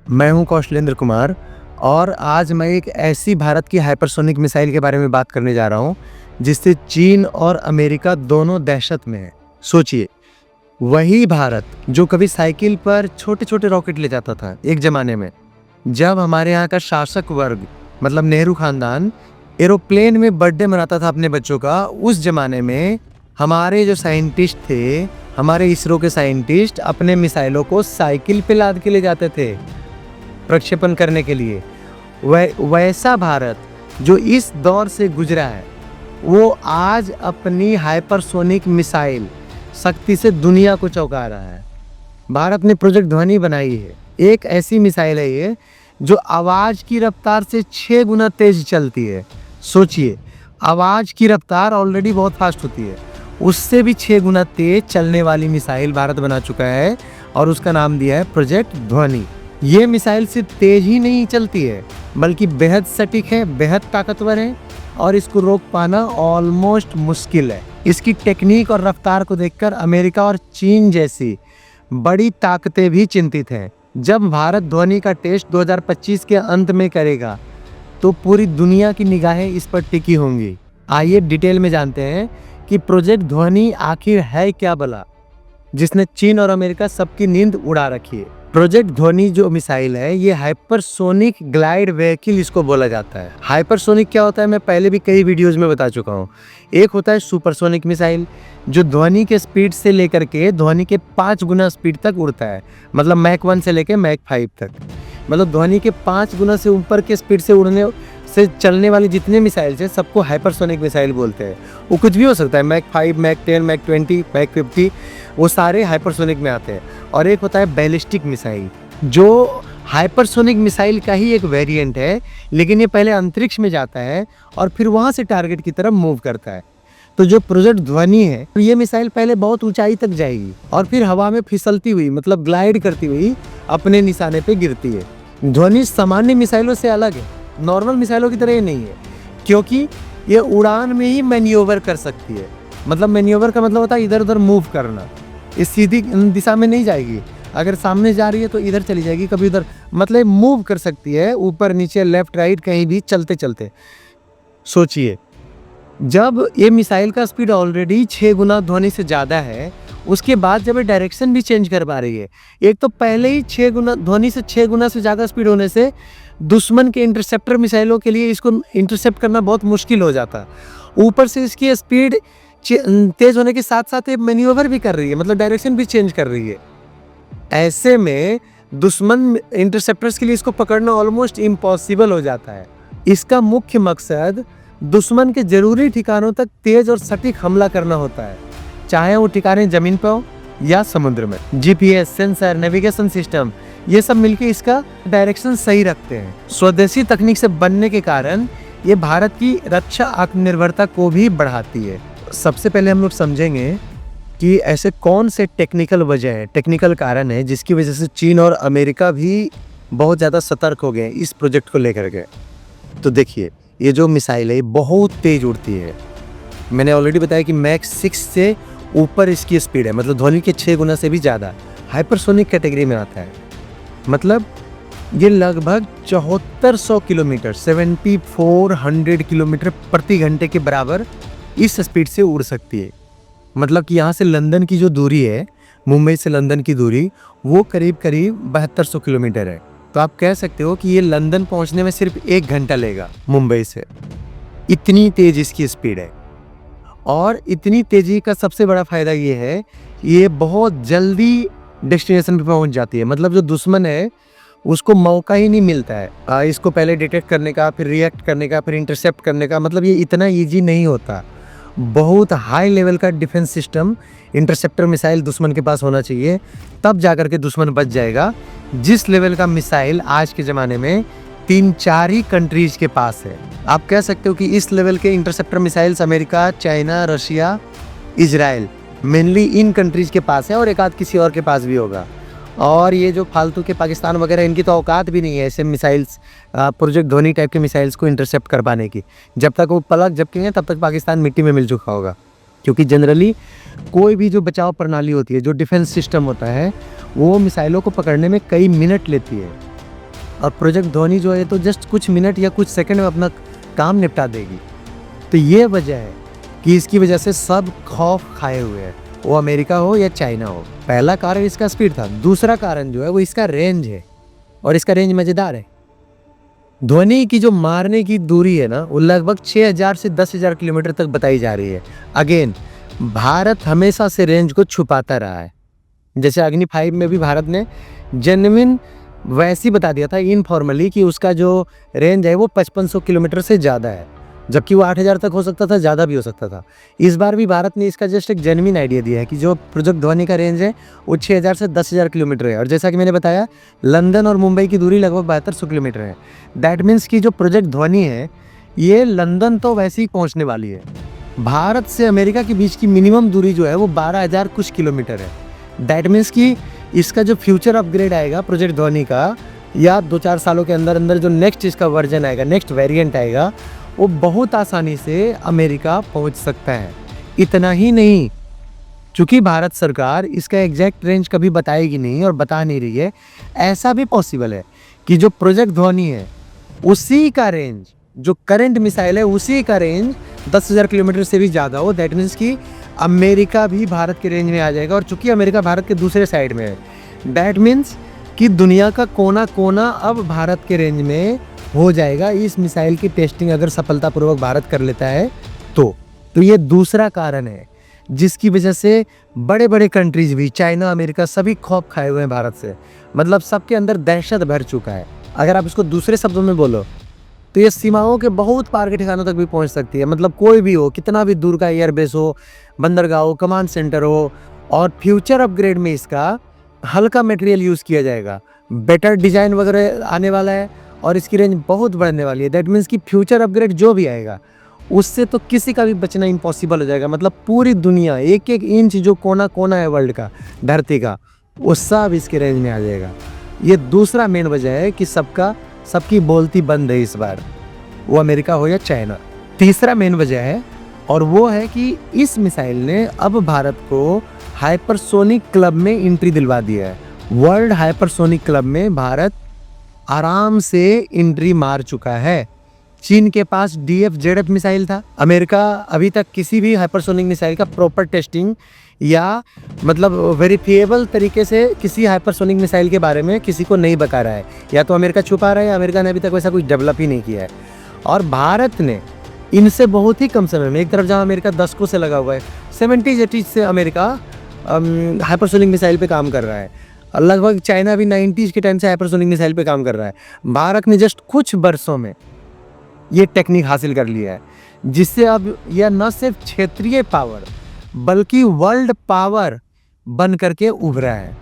मैं हूं कौशलेंद्र कुमार और आज मैं एक ऐसी भारत की हाइपरसोनिक मिसाइल के बारे में बात करने जा रहा हूं जिससे चीन और अमेरिका दोनों दहशत में है। सोचिए, वही भारत जो कभी साइकिल पर छोटे छोटे रॉकेट ले जाता था एक जमाने में, जब हमारे यहाँ का शासक वर्ग मतलब नेहरू खानदान एरोप्लेन में बर्थडे मनाता था अपने बच्चों का, उस जमाने में हमारे जो साइंटिस्ट थे, हमारे इसरो के साइंटिस्ट अपने मिसाइलों को साइकिल पे लाद के ले जाते थे प्रक्षेपण करने के लिए। वैसा भारत जो इस दौर से गुजरा है, वो आज अपनी हाइपरसोनिक मिसाइल शक्ति से दुनिया को चौंका रहा है। भारत ने प्रोजेक्ट ध्वनि बनाई है। एक ऐसी मिसाइल है ये जो आवाज़ की रफ्तार से 6 गुना तेज चलती है। सोचिए, आवाज़ की रफ्तार ऑलरेडी बहुत फास्ट होती है, उससे भी 6 गुना तेज चलने वाली मिसाइल भारत बना चुका है और उसका नाम दिया है प्रोजेक्ट ध्वनि। ये मिसाइल सिर्फ तेज ही नहीं चलती है बल्कि बेहद सटीक है, बेहद ताकतवर है और इसको रोक पाना ऑलमोस्ट मुश्किल है। इसकी टेक्निक और रफ्तार को देखकर अमेरिका और चीन जैसी बड़ी ताकतें भी चिंतित हैं। जब भारत ध्वनि का टेस्ट 2025 के अंत में करेगा तो पूरी दुनिया की निगाहें इस पर टिकी होंगी। आइए डिटेल में जानते हैं कि प्रोजेक्ट ध्वनि आखिर है क्या भला, जिसने चीन और अमेरिका सबकी नींद उड़ा रखी है। प्रोजेक्ट ध्वनि जो मिसाइल है, ये हाइपरसोनिक ग्लाइड व्हीकल इसको बोला जाता है। हाइपरसोनिक क्या होता है मैं पहले भी कई वीडियोस में बता चुका हूँ। एक होता है सुपरसोनिक मिसाइल जो ध्वनि के स्पीड से लेकर के ध्वनि के 5 गुना स्पीड तक उड़ता है, मतलब मैक 1 से लेकर मैक 5 तक, मतलब ध्वनि के 5 गुना से ऊपर के स्पीड से उड़ने से चलने वाली जितने मिसाइल्स हैं सबको हाइपरसोनिक मिसाइल बोलते हैं। वो कुछ भी हो सकता है, मैक 5, मैक 10, मैक 20, मैक 50, वो सारे हाइपरसोनिक में आते हैं। और एक होता है बैलिस्टिक मिसाइल जो हाइपरसोनिक मिसाइल का ही एक वेरिएंट है, लेकिन ये पहले अंतरिक्ष में जाता है और फिर वहाँ से टारगेट की तरफ मूव करता है। तो जो प्रोजेक्ट ध्वनि है, ये मिसाइल पहले बहुत ऊंचाई तक जाएगी और फिर हवा में फिसलती हुई मतलब ग्लाइड करती हुई अपने निशाने पे गिरती है। ध्वनि सामान्य मिसाइलों से अलग है, नॉर्मल मिसाइलों की तरह ये नहीं है, क्योंकि ये उड़ान में ही मैन्यूवर कर सकती है। मतलब मैन्यूवर का मतलब होता है इधर उधर मूव करना। इस सीधी दिशा में नहीं जाएगी, अगर सामने जा रही है तो इधर चली जाएगी, कभी उधर, मतलब मूव कर सकती है ऊपर नीचे लेफ्ट राइट कहीं भी चलते चलते। सोचिए, जब ये मिसाइल का स्पीड ऑलरेडी 6 गुना ध्वनि से ज़्यादा है, उसके बाद जब ये डायरेक्शन भी चेंज कर पा रही है, एक तो पहले ही 6 गुना ध्वनि से 6 गुना से ज़्यादा स्पीड होने से दुश्मन के इंटरसेप्टर मिसाइलों के लिए इसको इंटरसेप्ट करना बहुत मुश्किल हो जाता। ऊपर से इसकी स्पीड तेज होने के साथ साथ ये मैन्यूवर भी कर रही है, मतलब डायरेक्शन भी चेंज कर रही है। ऐसे में दुश्मन इंटरसेप्टर्स के लिए इसको पकड़ना ऑलमोस्ट इम्पॉसिबल हो जाता है। इसका मुख्य मकसद दुश्मन के जरूरी ठिकानों तक तेज और सटीक हमला करना होता है, चाहे वो ठिकाने जमीन पर हो या समुद्र में। जीपीएस, सेंसर, नेविगेशन सिस्टम, ये सब मिलके इसका डायरेक्शन सही रखते हैं। स्वदेशी तकनीक से बनने के कारण ये भारत की रक्षा आत्मनिर्भरता को भी बढ़ाती है। सबसे पहले हम लोग समझेंगे कि ऐसे कौन से टेक्निकल वजह है, टेक्निकल कारण है जिसकी वजह से चीन और अमेरिका भी बहुत ज़्यादा सतर्क हो गए इस प्रोजेक्ट को लेकर के। तो देखिए, ये जो मिसाइल है बहुत तेज उड़ती है। मैंने ऑलरेडी बताया कि मैक 6 से ऊपर इसकी स्पीड है, मतलब ध्वनि के 6 गुना से भी ज़्यादा। हाइपरसोनिक कैटेगरी में आता है, मतलब ये लगभग 7400 किलोमीटर 7400 किलोमीटर प्रति घंटे के बराबर इस स्पीड से उड़ सकती है। मतलब कि यहाँ से लंदन की जो दूरी है, मुंबई से लंदन की दूरी, वो करीब करीब 7200 किलोमीटर है। तो आप कह सकते हो कि ये लंदन पहुँचने में सिर्फ 1 घंटा लेगा मुंबई से। इतनी तेज इसकी स्पीड है। और इतनी तेज़ी का सबसे बड़ा फ़ायदा ये है, ये बहुत जल्दी डेस्टिनेशन पे पहुँच जाती है। मतलब जो दुश्मन है उसको मौका ही नहीं मिलता है इसको पहले डिटेक्ट करने का, फिर रिएक्ट करने का, फिर इंटरसेप्ट करने का। मतलब ये इतना ईजी नहीं होता। बहुत हाई लेवल का डिफेंस सिस्टम, इंटरसेप्टर मिसाइल दुश्मन के पास होना चाहिए, तब जाकर के दुश्मन बच जाएगा। जिस लेवल का मिसाइल आज के ज़माने में 3-4 ही कंट्रीज़ के पास है। आप कह सकते हो कि इस लेवल के interceptor missiles America, China, Russia, Israel, mainly इन कंट्रीज़ के पास है और एक आध किसी और के पास भी होगा। और ये जो फालतू के पाकिस्तान वगैरह, इनकी तो औकात भी नहीं है ऐसे मिसाइल्स, प्रोजेक्ट ध्वनि टाइप के मिसाइल्स को इंटरसेप्ट कर पाने की। जब तक वो पलक झपकेंगे तब तक पाकिस्तान मिट्टी में मिल चुका होगा, क्योंकि जनरली कोई भी जो बचाव प्रणाली होती है, जो डिफेंस सिस्टम होता है, वो मिसाइलों को पकड़ने में कई मिनट लेती है। और प्रोजेक्ट ध्वनि जो है तो जस्ट कुछ मिनट या कुछ सेकंड में अपना काम निपटा देगी। तो ये वजह है कि इसकी वजह से सब खौफ खाए हुए हैं, वो अमेरिका हो या चाइना हो। पहला कारण इसका स्पीड था, दूसरा कारण जो है वो इसका रेंज है, और इसका रेंज मज़ेदार है। ध्वनि की जो मारने की दूरी है ना, वो लगभग 6000 से 10,000 किलोमीटर तक बताई जा रही है। अगेन, भारत हमेशा से रेंज को छुपाता रहा है। जैसे अग्नि 5 में भी भारत ने जेन्युइन वैसी बता दिया था इनफॉर्मली कि उसका जो रेंज है वो 5500 किलोमीटर से ज़्यादा है, जबकि वो 8000 तक हो सकता था, ज़्यादा भी हो सकता था। इस बार भी भारत ने इसका जस्ट एक जेन्युइन आइडिया दिया है कि जो प्रोजेक्ट ध्वनि का रेंज है वो 6000 से 10,000 किलोमीटर है। और जैसा कि मैंने बताया, लंदन और मुंबई की दूरी लगभग 7200 किलोमीटर है। दैट मीन्स कि जो प्रोजेक्ट ध्वनि है ये लंदन तो वैसे ही पहुँचने वाली है। भारत से अमेरिका के बीच की मिनिमम दूरी जो है वो 12,000 कुछ किलोमीटर है। दैट मीन्स कि इसका जो फ्यूचर अपग्रेड आएगा प्रोजेक्ट ध्वनि का, या 2-4 सालों के अंदर अंदर जो नेक्स्ट इसका वर्जन आएगा, नेक्स्ट वेरिएंट आएगा, वो बहुत आसानी से अमेरिका पहुंच सकता है। इतना ही नहीं, चूँकि भारत सरकार इसका एग्जैक्ट रेंज कभी बताएगी नहीं और बता नहीं रही है, ऐसा भी पॉसिबल है कि जो प्रोजेक्ट ध्वनि है उसी का रेंज, जो करंट मिसाइल है उसी का रेंज 10,000 किलोमीटर से भी ज़्यादा हो। दैट मीन्स कि अमेरिका भी भारत के रेंज में आ जाएगा। और चूँकि अमेरिका भारत के दूसरे साइड में है, दैट मीन्स कि दुनिया का कोना कोना अब भारत के रेंज में हो जाएगा इस मिसाइल की टेस्टिंग अगर सफलतापूर्वक भारत कर लेता है तो ये दूसरा कारण है जिसकी वजह से बड़े बड़े कंट्रीज भी, चाइना, अमेरिका, सभी खौफ खाए हुए हैं भारत से। मतलब सबके अंदर दहशत भर चुका है। अगर आप इसको दूसरे शब्दों में बोलो तो ये सीमाओं के बहुत पार के ठिकानों तक भी पहुंच सकती है। मतलब कोई भी हो, कितना भी दूर का एयरबेस हो, बंदरगाह हो, कमांड सेंटर हो, और फ्यूचर अपग्रेड में इसका हल्का मटेरियल यूज़ किया जाएगा, बेटर डिज़ाइन वगैरह आने वाला है और इसकी रेंज बहुत बढ़ने वाली है। दैट मीन्स कि फ्यूचर अपग्रेड जो भी आएगा उससे तो किसी का भी बचना इम्पॉसिबल हो जाएगा। मतलब पूरी दुनिया, एक एक इंच जो कोना कोना है वर्ल्ड का, धरती का, वो सब इसके रेंज में आ जाएगा। ये दूसरा मेन वजह है कि सबकी बोलती बंद है इस बार, वो अमेरिका हो या चाइना। तीसरा मेन वजह है, और वो है कि इस मिसाइल ने अब भारत को हाइपरसोनिक क्लब में एंट्री दिलवा दिया है। वर्ल्ड हाइपरसोनिक क्लब में भारत आराम से एंट्री मार चुका है। चीन के पास DF-ZF मिसाइल था। अमेरिका अभी तक किसी भी हाइपरसोनिक मिसाइल का प्रॉपर टेस्टिंग या मतलब वेरिफिएबल तरीके से किसी हाइपरसोनिक मिसाइल के बारे में किसी को नहीं बता रहा है। या तो अमेरिका छुपा रहा है, या अमेरिका ने अभी तक वैसा कुछ डेवलप ही नहीं किया है। और भारत ने इनसे बहुत ही कम समय में, एक तरफ जहाँ अमेरिका दशकों से लगा हुआ है, 70-80 से अमेरिका हाइपरसोनिक मिसाइल पे काम कर रहा है। लगभग चाइना भी 90s के टाइम से हाइपरसोनिक मिसाइल पे काम कर रहा है। भारत ने जस्ट कुछ वर्षों में ये टेक्निक हासिल कर लिया है, जिससे अब यह न सिर्फ क्षेत्रीय पावर बल्कि वर्ल्ड पावर बन करके उभरा है।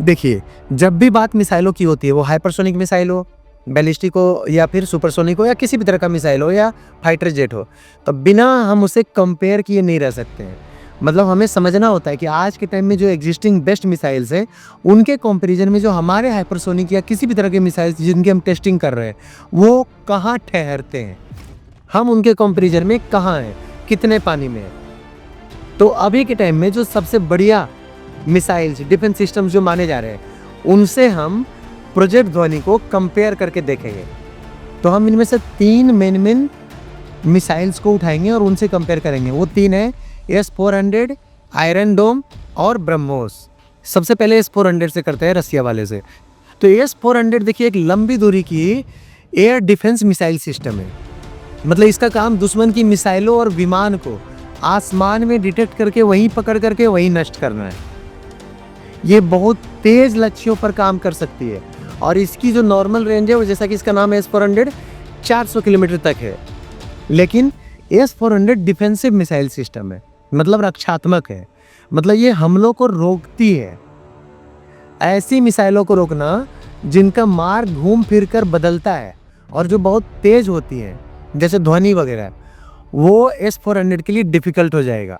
देखिए, जब भी बात मिसाइलों की होती है, वो हाइपरसोनिक मिसाइल हो, बैलिस्टिक हो, या फिर सुपरसोनिक हो, या किसी भी तरह का मिसाइल हो, या फाइटर जेट हो, तो बिना हम उसे कंपेयर किए नहीं रह सकते हैं। मतलब हमें समझना होता है कि आज के टाइम में जो एग्जिस्टिंग बेस्ट मिसाइल्स हैं, उनके कंपैरिजन में जो हमारे हाइपरसोनिक या किसी भी तरह के मिसाइल्स जिनकी हम टेस्टिंग कर रहे हैं, वो कहाँ ठहरते हैं, हम उनके कंपैरिजन में कहाँ हैं, कितने पानी में हैं। तो अभी के टाइम में जो सबसे बढ़िया मिसाइल्स, डिफेंस सिस्टम्स जो माने जा रहे हैं, उनसे हम प्रोजेक्ट ध्वनि को कंपेयर करके देखेंगे। तो हम इनमें से 3 मेन मिसाइल्स को उठाएंगे और उनसे कंपेयर करेंगे। वो 3 है S-400, आयरन डोम और ब्रह्मोस। सबसे पहले S-400 से करते हैं, रसिया वाले से। तो S-400 देखिए एक लंबी दूरी की एयर डिफेंस मिसाइल सिस्टम है। मतलब इसका काम दुश्मन की मिसाइलों और विमान को आसमान में डिटेक्ट करके वहीं पकड़ करके वहीं नष्ट करना है। ये बहुत तेज लक्ष्यों पर काम कर सकती है, और इसकी जो नॉर्मल रेंज है वो, जैसा कि इसका नाम है S-400, 400 किलोमीटर तक है। लेकिन S-400 डिफेंसिव मिसाइल सिस्टम है, मतलब रक्षात्मक है। मतलब ये हमलों को रोकती है। ऐसी मिसाइलों को रोकना जिनका मार्ग घूम फिर कर बदलता है और जो बहुत तेज होती हैं, जैसे ध्वनि वगैरह, वो S-400 के लिए डिफ़िकल्ट हो जाएगा।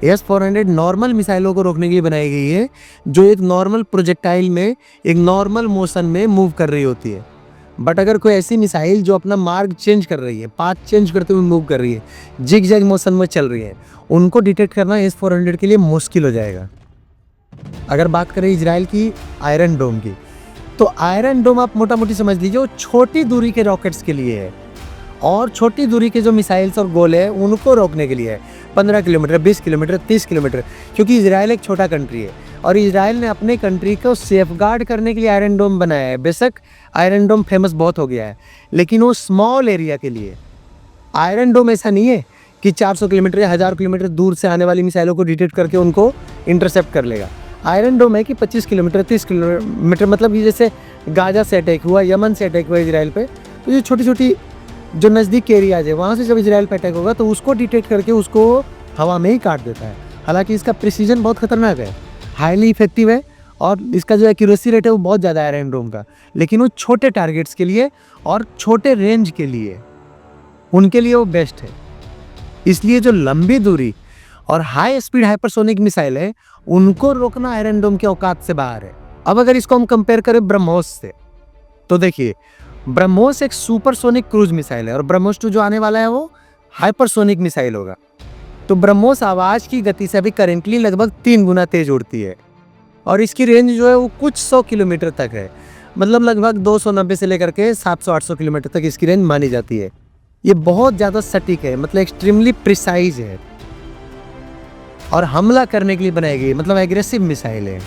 S-400 नॉर्मल मिसाइलों को रोकने के लिए बनाई गई है, जो एक नॉर्मल प्रोजेक्टाइल में एक नॉर्मल मोशन में मूव कर रही होती है। बट अगर कोई ऐसी मिसाइल जो अपना मार्ग चेंज कर रही है, पाथ चेंज करते हुए मूव कर रही है, जिग जैग मोशन में चल रही है, उनको डिटेक्ट करना S-400 के लिए मुश्किल हो जाएगा। अगर बात करें इजराइल की आयरन डोम की, तो आयरन डोम आप मोटा मोटी समझ लीजिए वो छोटी दूरी के रॉकेट्स के लिए है, और छोटी दूरी के जो मिसाइल्स और गोले हैं उनको रोकने के लिए है। 15 किलोमीटर, 20 किलोमीटर, 30 किलोमीटर, क्योंकि इजराइल एक छोटा कंट्री है और इजराइल ने अपने कंट्री को सेफगार्ड करने के लिए आयरन डोम बनाया है। बेशक आयरन डोम फेमस बहुत हो गया है, लेकिन वो स्मॉल एरिया के लिए। आयरन डोम ऐसा नहीं है कि 400 किलोमीटर या 1000 किलोमीटर दूर से आने वाली मिसाइलों को डिटेक्ट करके उनको इंटरसेप्ट कर लेगा। आयरन डोम है कि 25 किलोमीटर, 30 किलोमीटर, मतलब कि जैसे गाजा से अटैक हुआ, यमन से अटैक हुआ इजराइल पे, तो ये छोटी छोटी जो नज़दीक के एरियाज है वहाँ से जब इजराइल पे अटैक होगा तो उसको डिटेक्ट करके उसको हवा में ही काट देता है। हालांकि इसका प्रिसीजन बहुत खतरनाक है, हाईली इफेक्टिव है, और इसका जो एक्यूरेसी रेट है वो बहुत ज़्यादा है आयरन डोम का, लेकिन वो छोटे टारगेट्स के लिए और छोटे रेंज के लिए, उनके लिए वो बेस्ट है। इसलिए जो लंबी दूरी और हाई स्पीड हाइपरसोनिक मिसाइल है उनको रोकना आयरन डोम के औकात से बाहर है। अब अगर इसको हम कंपेयर करें ब्रह्मोस से, तो देखिए ब्रह्मोस एक सुपरसोनिक क्रूज मिसाइल है और ब्रह्मोस 2 जो आने वाला है वो हाइपरसोनिक मिसाइल होगा। तो ब्रह्मोस आवाज़ की गति से अभी करेंटली लगभग 3 गुना तेज उड़ती है और इसकी रेंज जो है वो कुछ 100 किलोमीटर तक है, मतलब लगभग 290 से लेकर के 700-800 किलोमीटर तक इसकी रेंज मानी जाती है। ये बहुत ज़्यादा सटीक है, मतलब एक्सट्रीमली प्रिसाइज है और हमला करने के लिए बनाई गई, मतलब एग्रेसिव मिसाइल है।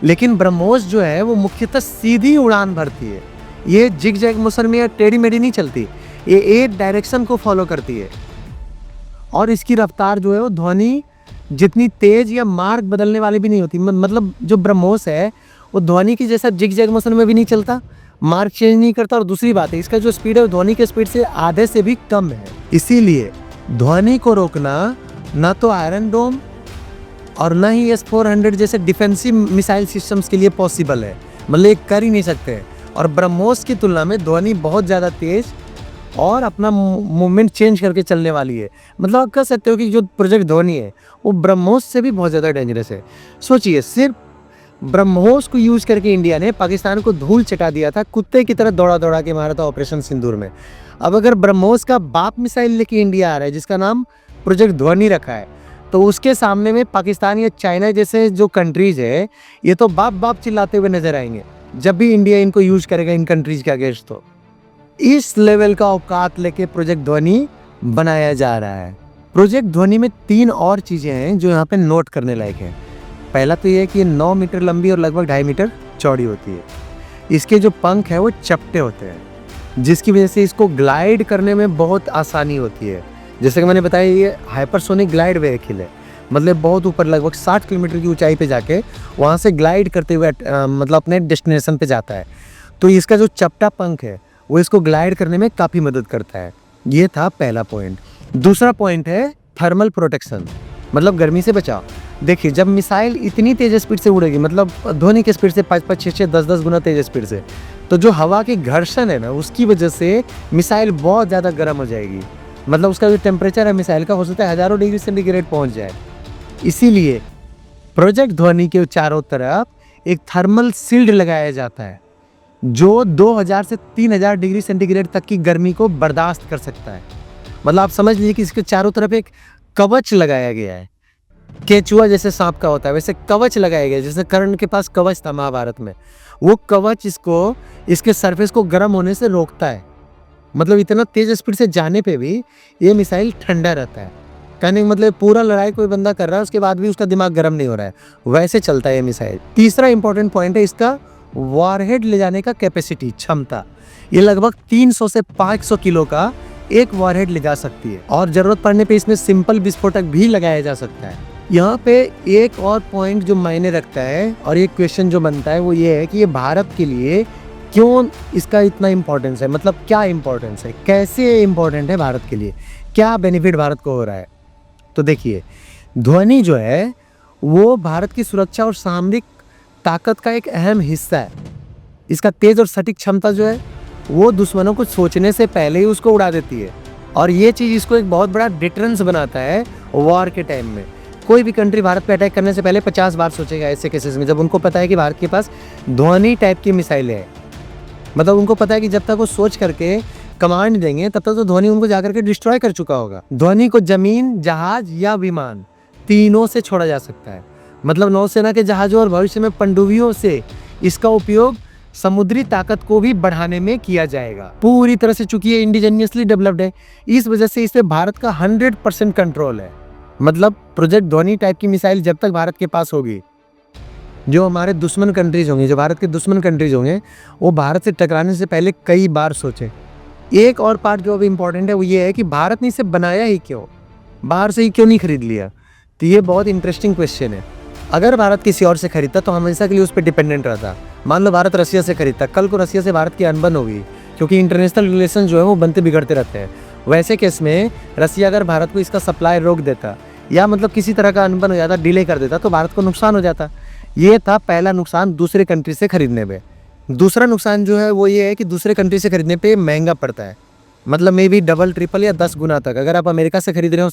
लेकिन ब्रह्मोस जो है वो मुख्यतः सीधी उड़ान भरती है, ये जिग जैग मोशन में या टेढ़ी मेढ़ी नहीं चलती, ये एक डायरेक्शन को फॉलो करती है और इसकी रफ्तार जो है वो ध्वनि जितनी तेज या मार्ग बदलने वाली भी नहीं होती। मतलब जो ब्रह्मोस है वो ध्वनि की जैसा जिग जैग मोशन में भी नहीं चलता, मार्ग चेंज नहीं करता, और दूसरी बात है इसका जो स्पीड है वो ध्वनि के स्पीड से आधे से भी कम है। इसीलिए ध्वनि को रोकना ना तो आयरन डोम और ना ही S-400 जैसे डिफेंसिव मिसाइल सिस्टम्स के लिए पॉसिबल है, मतलब ये कर ही नहीं सकते। और ब्रह्मोस की तुलना में ध्वनि बहुत ज़्यादा तेज और अपना मूवमेंट चेंज करके चलने वाली है। मतलब आप कह सकते हो कि जो प्रोजेक्ट ध्वनि है वो ब्रह्मोस से भी बहुत ज़्यादा डेंजरस है। सोचिए सिर्फ ब्रह्मोस को यूज करके इंडिया ने पाकिस्तान को धूल चटा दिया था, कुत्ते की तरह दौड़ा दौड़ा के मारा था ऑपरेशन सिंदूर में। अब अगर ब्रह्मोस का बाप मिसाइल लेके इंडिया आ रहा है जिसका नाम प्रोजेक्ट ध्वनि रखा है, तो उसके सामने में पाकिस्तान या चाइना जैसे जो कंट्रीज है ये तो बाप बाप चिल्लाते हुए नजर आएंगे जब भी इंडिया इनको यूज करेगा इन कंट्रीज के अगेंस्ट। तो इस लेवल का औकात लेके प्रोजेक्ट ध्वनि बनाया जा रहा है। प्रोजेक्ट ध्वनि में 3 और चीजें हैं जो यहाँ पे नोट करने लायक है। पहला तो ये है कि ये 9 मीटर लंबी और लगभग 2.5 मीटर चौड़ी होती है। इसके जो पंख है वो चपटे होते हैं जिसकी वजह से इसको ग्लाइड करने में बहुत आसानी होती है। जैसे कि मैंने बताया ये हाइपरसोनिक ग्लाइड व्हीकल है, मतलब बहुत ऊपर लगभग 60 किलोमीटर की ऊंचाई पे जाके वहाँ से ग्लाइड करते हुए मतलब अपने डेस्टिनेशन पे जाता है। तो इसका जो चपटा पंख है वो इसको ग्लाइड करने में काफ़ी मदद करता है। ये था पहला पॉइंट। दूसरा पॉइंट है थर्मल प्रोटेक्शन, मतलब गर्मी से बचाव। देखिए जब मिसाइल इतनी तेज स्पीड से उड़ेगी, मतलब ध्वनि की स्पीड से 5-5, 6-6, 10-10 गुना तेज स्पीड से, तो जो हवा की घर्षण है ना उसकी वजह से मिसाइल बहुत ज़्यादा गर्म हो जाएगी। मतलब उसका जो टेम्परेचर है मिसाइल का हो सकता है हज़ारों डिग्री सेंटीग्रेड पहुंच जाए। इसीलिए प्रोजेक्ट ध्वनि के चारों तरफ एक थर्मल शील्ड लगाया जाता है जो 2000 से 3000 डिग्री सेंटीग्रेड तक की गर्मी को बर्दाश्त कर सकता है। मतलब आप समझ लीजिए कि इसके चारों तरफ एक कवच लगाया गया है। केचुआ जैसे सांप का होता है वैसे कवच लगाया गया है, जैसे कर्ण के पास कवच था महाभारत में। वो कवच इसको इसके सरफेस को गर्म होने से रोकता है। मतलब इतना तेज स्पीड से जाने पे भी ये मिसाइल ठंडा रहता है। कहने का मतलब पूरा लड़ाई कोई बंदा कर रहा है उसके बाद भी उसका दिमाग गर्म नहीं हो रहा है, वैसे चलता है ये मिसाइल। तीसरा इंपॉर्टेंट पॉइंट है इसका वॉरहेड ले जाने का कैपेसिटी, क्षमता। ये लगभग 300 से 500 किलो का एक वॉरहेड ले जा सकती है और जरूरत पड़ने पे इसमें सिंपल विस्फोटक भी लगाया जा सकता है। यहाँ पे एक और पॉइंट जो मायने रखता है और एक क्वेश्चन जो बनता है वो ये है कि ये भारत के लिए क्यों इसका इतना इम्पोर्टेंस है, मतलब क्या इम्पोर्टेंस है, कैसे इम्पोर्टेंट है भारत के लिए, क्या बेनिफिट भारत को हो रहा है। तो देखिए ध्वनि जो है वो भारत की सुरक्षा और सामरिक ताकत का एक अहम हिस्सा है। इसका तेज और सटीक क्षमता जो है वो दुश्मनों को सोचने से पहले ही उसको उड़ा देती है और ये चीज़ इसको एक बहुत बड़ा डिटरेंस बनाता है वॉर के टाइम में। कोई भी कंट्री भारत पे अटैक करने से पहले 50 बार सोचेगा ऐसे केसेस में जब उनको पता है कि भारत के पास ध्वनि टाइप की मिसाइलें हैं। मतलब उनको पता है कि जब तक वो सोच करके कमांड देंगे तब तक तो ध्वनि उनको जाकर के डिस्ट्रॉय कर चुका होगा। ध्वनि को जमीन, जहाज या विमान तीनों से छोड़ा जा सकता है। मतलब नौसेना के जहाज़ों और भविष्य में पनडुब्बियों से इसका उपयोग समुद्री ताकत को भी बढ़ाने में किया जाएगा। पूरी तरह से चूंकि ये इंडिजीनियसली डेवलप्ड है, इस वजह से इस पे भारत का 100% कंट्रोल है। मतलब प्रोजेक्ट ध्वनि टाइप की मिसाइल जब तक भारत के पास होगी, जो हमारे दुश्मन कंट्रीज होंगे, जो भारत के दुश्मन कंट्रीज होंगे, वो भारत से टकराने से पहले कई बार सोचें। एक और पार्ट जो अभी इम्पोर्टेंट है वो ये है कि भारत ने इसे बनाया ही क्यों, बाहर से ही क्यों नहीं खरीद लिया। तो ये बहुत इंटरेस्टिंग क्वेश्चन है। अगर भारत किसी और से खरीदता तो हमेशा के लिए उस पर डिपेंडेंट रहता। मान लो भारत रसिया से खरीदता, कल को रसिया से भारत की अनबन होगी, क्योंकि इंटरनेशनल रिलेशन जो है वो बनते बिगड़ते रहते हैं। वैसे केस में रसिया अगर भारत को इसका सप्लाई रोक देता या मतलब किसी तरह का अनबन हो जाता, डिले कर देता, तो भारत को नुकसान हो जाता। ये था पहला नुकसान दूसरे कंट्री से खरीदने में। दूसरा नुकसान जो है वो ये है कि दूसरे कंट्री से खरीदने पे महंगा पड़ता है, मतलब मे बी डबल ट्रिपल या 10 गुना तक। अगर आप अमेरिका से खरीद रहे हो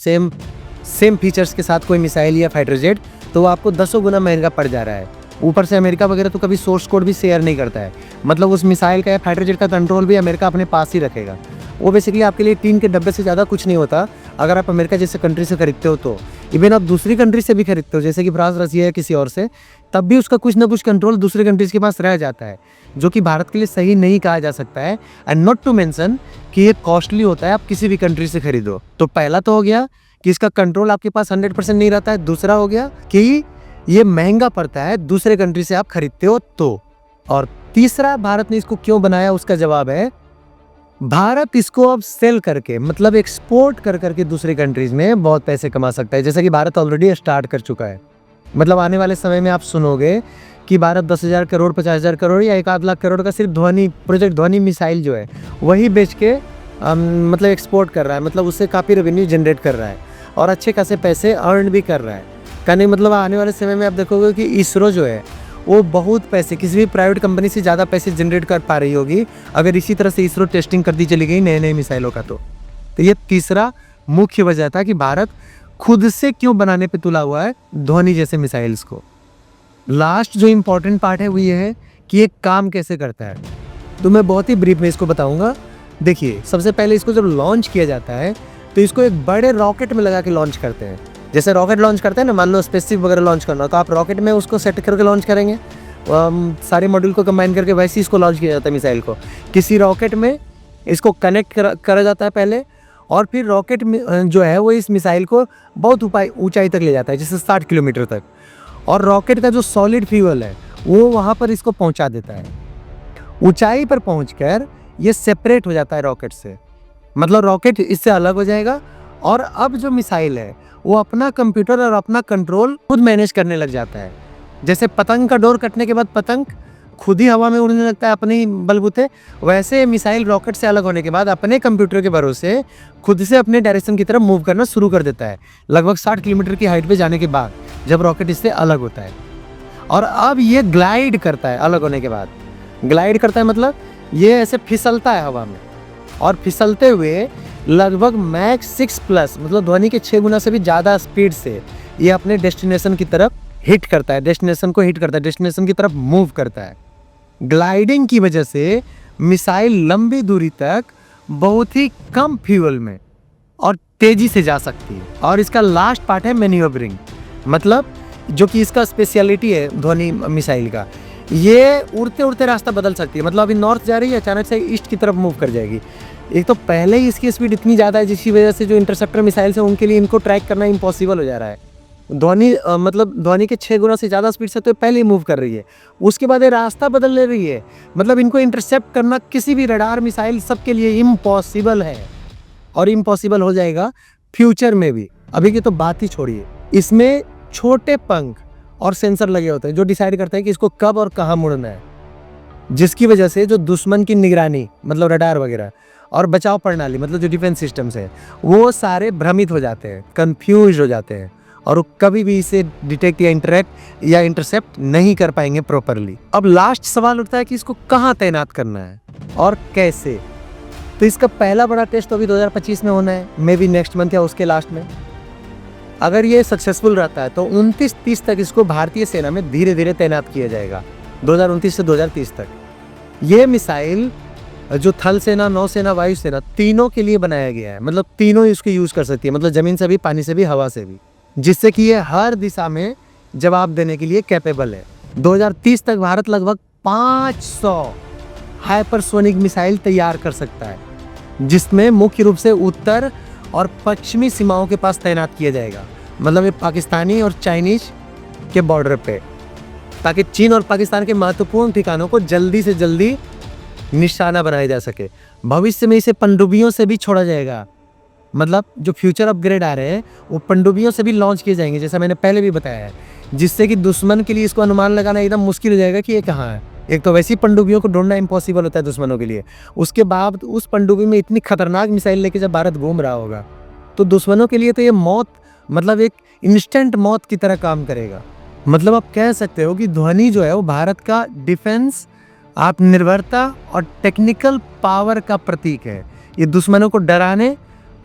सेम फीचर्स के साथ कोई मिसाइल या फाइटर जेट, तो वो आपको 10 गुना महंगा पड़ जा रहा है। ऊपर से अमेरिका वगैरह तो कभी सोर्स कोड भी शेयर नहीं करता है, मतलब उस मिसाइल का या फाइटर जेट का कंट्रोल भी अमेरिका अपने पास ही रखेगा। वो बेसिकली आपके लिए टीन के डब्बे से ज़्यादा कुछ नहीं होता अगर आप अमेरिका जैसे कंट्री से खरीदते हो। तो इवन आप दूसरी कंट्री से भी खरीदते हो, जैसे कि फ्रांस, रसिया या किसी और से, तब भी उसका कुछ ना कुछ कंट्रोल दूसरे कंट्रीज़ के पास रह जाता है, जो कि भारत के लिए सही नहीं कहा जा सकता है। एंड नॉट टू मेंशन कि ये कॉस्टली होता है आप किसी भी कंट्री से खरीदो। तो पहला तो हो गया कि इसका कंट्रोल आपके पास 100% नहीं रहता है। दूसरा हो गया कि ये महंगा पड़ता है दूसरे कंट्री से आप खरीदते हो तो। और तीसरा, भारत ने इसको क्यों बनाया, उसका जवाब है भारत इसको अब सेल करके, मतलब एक्सपोर्ट कर करके दूसरे कंट्रीज में बहुत पैसे कमा सकता है, जैसा कि भारत ऑलरेडी स्टार्ट कर चुका है। मतलब आने वाले समय में आप सुनोगे कि भारत 10,000 करोड़, 50,000 करोड़ या 1 आध लाख करोड़ का सिर्फ प्रोजेक्ट ध्वनि मिसाइल जो है वही बेच के मतलब एक्सपोर्ट कर रहा है, मतलब उससे काफ़ी रेवेन्यू जनरेट कर रहा है और अच्छे खासे पैसे अर्न भी कर रहा है। कहने मतलब आने वाले समय में आप देखोगे कि इसरो जो है वो बहुत पैसे, किसी भी प्राइवेट कंपनी से ज़्यादा पैसे जनरेट कर पा रही होगी अगर इसी तरह से इसरो टेस्टिंग करती चली गई नए नए मिसाइलों का। तो ये तीसरा मुख्य वजह था कि भारत खुद से क्यों बनाने पे तुला हुआ है ध्वनि जैसे मिसाइल्स को। लास्ट जो इम्पोर्टेंट पार्ट है वो ये है कि ये काम कैसे करता है, तो मैं बहुत ही ब्रीफ में इसको बताऊंगा। देखिए, सबसे पहले इसको जब लॉन्च किया जाता है तो इसको एक बड़े रॉकेट में लगा के लॉन्च करते हैं। जैसे रॉकेट लॉन्च करते हैं ना, मान लो स्पेसशिप वगैरह लॉन्च करना, तो आप रॉकेट में उसको सेट करके लॉन्च करेंगे, सारे मॉड्यूल को कंबाइन करके वैसे ही इसको लॉन्च किया जाता है मिसाइल को। किसी रॉकेट में इसको कनेक्ट करा जाता है पहले, और फिर रॉकेट में जो है वो इस मिसाइल को बहुत ऊंचाई तक ले जाता है, जैसे 60 किलोमीटर तक, और रॉकेट का जो सॉलिड फ्यूल है वो वहाँ पर इसको पहुँचा देता है। ऊंचाई पर पहुँचकर ये सेपरेट हो जाता है रॉकेट से, मतलब रॉकेट इससे अलग हो जाएगा, और अब जो मिसाइल है वो अपना कंप्यूटर और अपना कंट्रोल खुद मैनेज करने लग जाता है। जैसे पतंग का डोर कटने के बाद पतंग खुद ही हवा में उड़ने लगता है अपने ही बलबूते, वैसे मिसाइल रॉकेट से अलग होने के बाद अपने कंप्यूटर के भरोसे खुद से अपने डायरेक्शन की तरफ मूव करना शुरू कर देता है, लगभग 60 किलोमीटर की हाइट पे जाने के बाद, जब रॉकेट इससे अलग होता है। और अब ये ग्लाइड करता है, अलग होने के बाद ग्लाइड करता है, मतलब ये ऐसे फिसलता है हवा में, और फिसलते हुए लगभग मैक 6+, मतलब ध्वनि के 6 गुना से भी ज़्यादा स्पीड से ये अपने डेस्टिनेशन की तरफ हिट करता है, डेस्टिनेशन को हिट करता है, डेस्टिनेशन की तरफ मूव करता है। ग्लाइडिंग की वजह से मिसाइल लंबी दूरी तक बहुत ही कम फ्यूल में और तेज़ी से जा सकती है। और इसका लास्ट पार्ट है मैन्यूवरिंग, मतलब जो कि इसका स्पेशलिटी है ध्वनि मिसाइल का, ये उड़ते उड़ते रास्ता बदल सकती है। मतलब अभी नॉर्थ जा रही है, अचानक से ईस्ट की तरफ मूव कर जाएगी। एक तो पहले ही इसकी स्पीड इतनी ज़्यादा है जिसकी वजह से जो इंटरसेप्टर मिसाइल्स हैं उनके लिए इनको ट्रैक करना इम्पॉसिबल हो जा रहा है। ध्वनि के 6 गुना से ज़्यादा स्पीड से तो पहले ही मूव कर रही है, उसके बाद ये रास्ता बदल ले रही है, मतलब इनको इंटरसेप्ट करना किसी भी रडार मिसाइल सबके लिए इम्पॉसिबल है, और इम्पॉसिबल हो जाएगा फ्यूचर में भी। अभी की तो बात ही छोड़िए, इसमें छोटे पंख और सेंसर लगे होते हैं जो डिसाइड करते हैं कि इसको कब और कहाँ मुड़ना है, जिसकी वजह से जो दुश्मन की निगरानी, मतलब रडार वगैरह, और बचाव प्रणाली, मतलब जो डिफेंस सिस्टम्स है, वो सारे भ्रमित हो जाते हैं, कंफ्यूज हो जाते हैं, और वो कभी भी इसे डिटेक्ट या इंटरेक्ट या इंटरसेप्ट नहीं कर पाएंगे प्रॉपरली। अब लास्ट सवाल उठता है कि इसको कहाँ तैनात करना है और कैसे। तो इसका पहला बड़ा टेस्ट तो अभी 2025 में होना है, मे बी नेक्स्ट मंथ या उसके लास्ट में। अगर ये सक्सेसफुल रहता है तो 29-30 तक इसको भारतीय सेना में धीरे धीरे तैनात किया जाएगा, 2029 से 2030 तक। ये मिसाइल जो थल सेना, नौसेना, वायुसेना तीनों के लिए बनाया गया है, मतलब तीनों इसको यूज़ कर सकती है, मतलब ज़मीन से भी, पानी से भी, हवा से भी, जिससे कि ये हर दिशा में जवाब देने के लिए कैपेबल है। 2030 तक भारत लगभग 500 हाइपरसोनिक मिसाइल तैयार कर सकता है, जिसमें मुख्य रूप से उत्तर और पश्चिमी सीमाओं के पास तैनात किया जाएगा। मतलब ये पाकिस्तानी और चाइनीज के बॉर्डर पे, ताकि चीन और पाकिस्तान के महत्वपूर्ण ठिकानों को जल्दी से जल्दी निशाना बनाया जा सके। भविष्य में इसे पनडुब्बियों से भी छोड़ा जाएगा। मतलब जो फ्यूचर अपग्रेड आ रहे हैं वो पनडुब्बियों से भी लॉन्च किए जाएंगे, जैसा मैंने पहले भी बताया है, जिससे कि दुश्मन के लिए इसको अनुमान लगाना एकदम मुश्किल हो जाएगा कि ये कहाँ है। एक तो वैसी पनडुब्बियों को ढूंढना इम्पॉसिबल होता है दुश्मनों के लिए, उसके बाद उस पनडुब्बी में इतनी खतरनाक मिसाइल लेके जब भारत घूम रहा होगा तो दुश्मनों के लिए तो ये मौत, मतलब एक इंस्टेंट मौत की तरह काम करेगा। मतलब आप कह सकते हो कि ध्वनि जो है वो भारत का डिफेंस, आत्मनिर्भरता और टेक्निकल पावर का प्रतीक है। ये दुश्मनों को डराने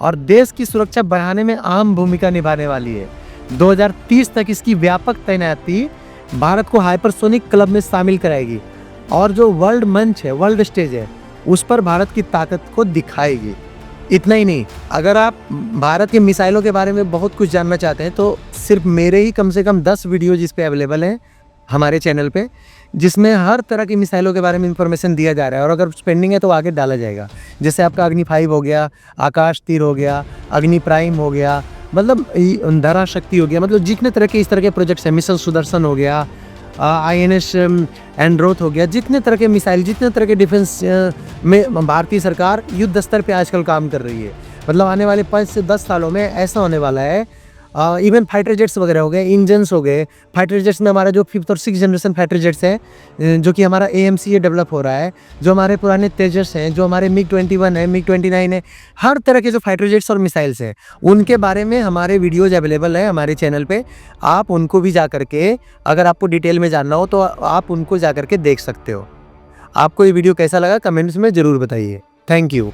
और देश की सुरक्षा बढ़ाने में अहम भूमिका निभाने वाली है। 2030 तक इसकी व्यापक तैनाती भारत को हाइपरसोनिक क्लब में शामिल कराएगी और जो वर्ल्ड मंच है, वर्ल्ड स्टेज है, उस पर भारत की ताकत को दिखाएगी। इतना ही नहीं, अगर आप भारत के मिसाइलों के बारे में बहुत कुछ जानना चाहते हैं तो सिर्फ मेरे ही कम से कम 10 वीडियो जिस पे अवेलेबल हैं हमारे चैनल पे, जिसमें हर तरह की मिसाइलों के बारे में इंफॉर्मेशन दिया जा रहा है और अगर पेंडिंग है तो आगे डाला जाएगा। जैसे आपका अग्नि 5 हो गया, आकाश तीर हो गया, अग्नि प्राइम हो गया, मतलब धरा शक्ति हो गया, मतलब जितने तरह के इस तरह के प्रोजेक्ट्स हैं, मिशन सुदर्शन हो गया, INS एंड्रोथ हो गया, जितने तरह के मिसाइल, जितने तरह के डिफेंस में भारतीय सरकार युद्ध स्तर पे आजकल काम कर रही है। मतलब आने वाले 5 से 10 सालों में ऐसा होने वाला है, इवन फाइटर जेट्स वगैरह हो गए, इंजन्स हो गए। फाइटर जेट्स में हमारा जो 5th और 6th जनरेशन फाइटर जेट्स हैं, जो कि हमारा AMCA डेवलप हो रहा है, जो हमारे पुराने तेजस हैं, जो हमारे MiG-21 है, MiG-29 है, हर तरह के जो फाइटर जेट्स और मिसाइल्स हैं, उनके बारे में हमारे वीडियोज अवेलेबल है हमारे चैनल पे। आप उनको भी जा करके, अगर आपको डिटेल में जानना हो तो आप उनको जा करके देख सकते हो। आपको ये वीडियो कैसा लगा कमेंट्स में ज़रूर बताइए। Thank you.